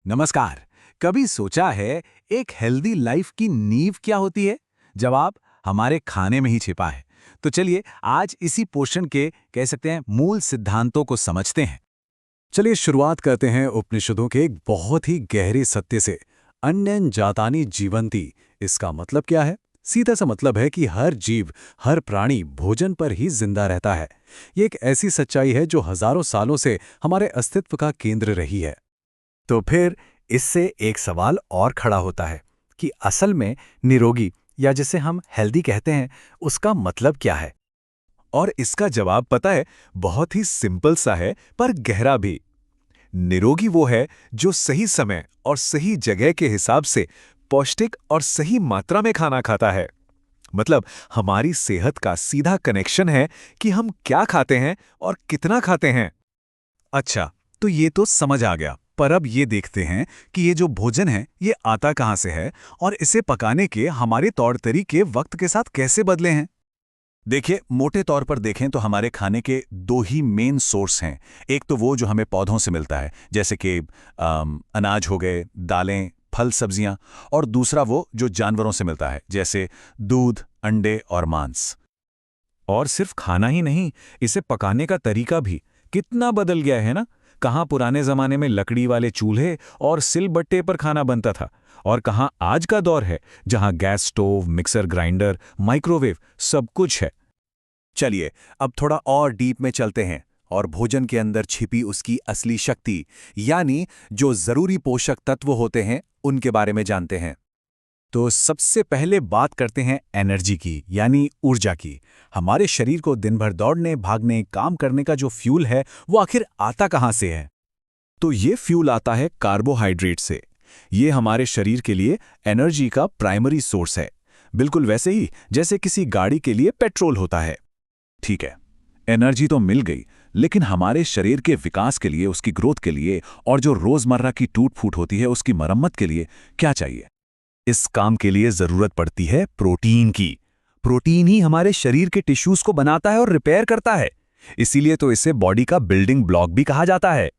नमस्कार। कभी सोचा है एक हेल्दी लाइफ की नींव क्या होती है? जवाब हमारे खाने में ही छिपा है। तो चलिए आज इसी पोषण के कह सकते हैं मूल सिद्धांतों को समझते हैं। चलिए शुरुआत करते हैं उपनिषदों के एक बहुत ही गहरे सत्य से। अन्यं जातानि जीवंती। इसका मतलब क्या है? सीधा सा मतलब है कि हर जीव, हर प्राणी भोजन पर ही जिंदा रहता है। ये एक ऐसी सच्चाई है जो हजारों सालों से हमारे अस्तित्व का केंद्र रही है। तो फिर इससे एक सवाल और खड़ा होता है कि असल में निरोगी या जिसे हम हेल्दी कहते हैं, उसका मतलब क्या है? और इसका जवाब पता है, बहुत ही सिंपल सा है पर गहरा भी। निरोगी वो है जो सही समय और सही जगह के हिसाब से पौष्टिक और सही मात्रा में खाना खाता है। मतलब हमारी सेहत का सीधा कनेक्शन है कि हम क्या खाते हैं और कितना खाते हैं। अच्छा, तो ये तो समझ आ गया, पर अब ये देखते हैं कि ये जो भोजन है ये आता कहाँ से है और इसे पकाने के हमारे तौर तरीके वक्त के साथ कैसे बदले हैं। देखिए, मोटे तौर पर देखें तो हमारे खाने के दो ही मेन सोर्स हैं। एक तो वो जो हमें पौधों से मिलता है, जैसे कि अनाज हो गए, दालें, फल, सब्जियां। और दूसरा वो जो जानवरों से मिलता है, जैसे दूध, अंडे और मांस। और सिर्फ खाना ही नहीं, इसे पकाने का तरीका भी कितना बदल गया है ना। कहाँ पुराने जमाने में लकड़ी वाले चूल्हे और सिलबट्टे पर खाना बनता था, और कहाँ आज का दौर है जहाँ gas stove, mixer grinder, microwave सब कुछ है। चलिए अब थोड़ा और डीप में चलते हैं और भोजन के अंदर छिपी उसकी असली शक्ति, यानी जो जरूरी पोषक तत्व होते हैं, उनके बारे में जानते हैं। तो सबसे पहले बात करते हैं एनर्जी की, यानी ऊर्जा की। हमारे शरीर को दिन भर दौड़ने, भागने, काम करने का जो फ्यूल है, वो आखिर आता कहाँ से है? तो ये फ्यूल आता है कार्बोहाइड्रेट से। ये हमारे शरीर के लिए एनर्जी का प्राइमरी सोर्स है, बिल्कुल वैसे ही जैसे किसी गाड़ी के लिए पेट्रोल होता है। ठीक है, एनर्जी तो मिल गई, लेकिन हमारे शरीर के विकास के लिए, उसकी ग्रोथ के लिए और जो रोजमर्रा की टूट फूट होती है उसकी मरम्मत के लिए क्या चाहिए? इस काम के लिए जरूरत पड़ती है प्रोटीन की। प्रोटीन ही हमारे शरीर के टिश्यूज को बनाता है और रिपेयर करता है। इसीलिए तो इसे बॉडी का बिल्डिंग ब्लॉक भी कहा जाता है।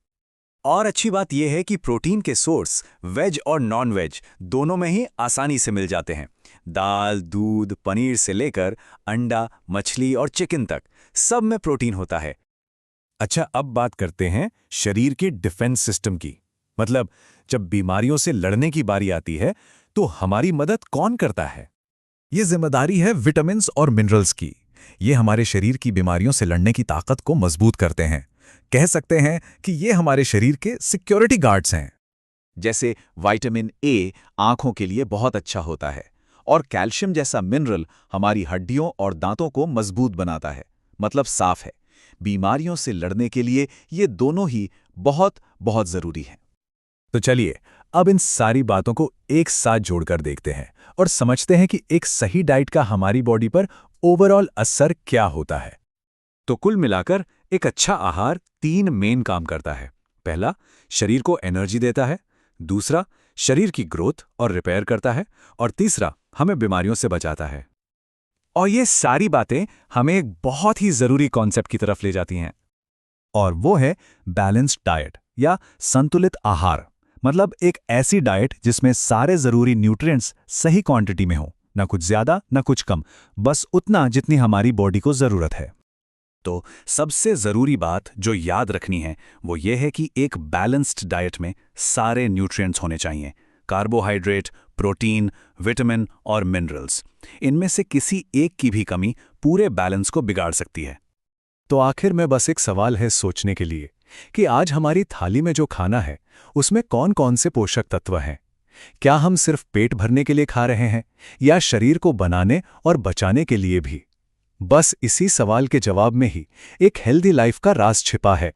और अच्छी बात यह है कि प्रोटीन के सोर्स वेज और नॉन वेज दोनों में ही आसानी से मिल जाते हैं। दाल, दूध, पनीर से लेकर अंडा, मछली और चिकन तक सब में प्रोटीन होता है। अच्छा, अब बात करते हैं शरीर के डिफेंस सिस्टम की। मतलब जब बीमारियों से लड़ने की बारी आती है तो हमारी मदद कौन करता है? ये जिम्मेदारी है विटामिन्स और मिनरल्स की। ये हमारे शरीर की बीमारियों से लड़ने की ताकत को मजबूत करते हैं। कह सकते हैं कि ये हमारे शरीर के सिक्योरिटी गार्ड्स हैं। जैसे विटामिन ए आंखों के लिए बहुत अच्छा होता है, और कैल्शियम जैसा मिनरल हमारी हड्डियों और दांतों को मजबूत बनाता है। मतलब साफ है, बीमारियों से लड़ने के लिए ये दोनों ही बहुत बहुत जरूरी हैं। तो चलिए अब इन सारी बातों को एक साथ जोड़कर देखते हैं और समझते हैं कि एक सही डाइट का हमारी बॉडी पर ओवरऑल असर क्या होता है। तो कुल मिलाकर एक अच्छा आहार तीन मेन काम करता है। पहला, शरीर को एनर्जी देता है। दूसरा, शरीर की ग्रोथ और रिपेयर करता है। और तीसरा, हमें बीमारियों से बचाता है। और ये सारी बातें हमें एक बहुत ही जरूरी कॉन्सेप्ट की तरफ ले जाती हैं, और वो है बैलेंस्ड डाइट या संतुलित आहार। मतलब एक ऐसी डाइट जिसमें सारे जरूरी न्यूट्रिएंट्स सही क्वांटिटी में हो, ना कुछ ज्यादा ना कुछ कम, बस उतना जितनी हमारी बॉडी को जरूरत है। तो सबसे जरूरी बात जो याद रखनी है वो ये है कि एक बैलेंस्ड डाइट में सारे न्यूट्रिएंट्स होने चाहिए। कार्बोहाइड्रेट, प्रोटीन, विटामिन और मिनरल्स। इनमें से किसी एक की भी कमी पूरे बैलेंस को बिगाड़ सकती है। तो आखिर में बस एक सवाल है सोचने के लिए कि आज हमारी थाली में जो खाना है उसमें कौन कौन से पोषक तत्व हैं? क्या हम सिर्फ पेट भरने के लिए खा रहे हैं या शरीर को बनाने और बचाने के लिए भी? बस इसी सवाल के जवाब में ही एक हेल्दी लाइफ का राज छिपा है।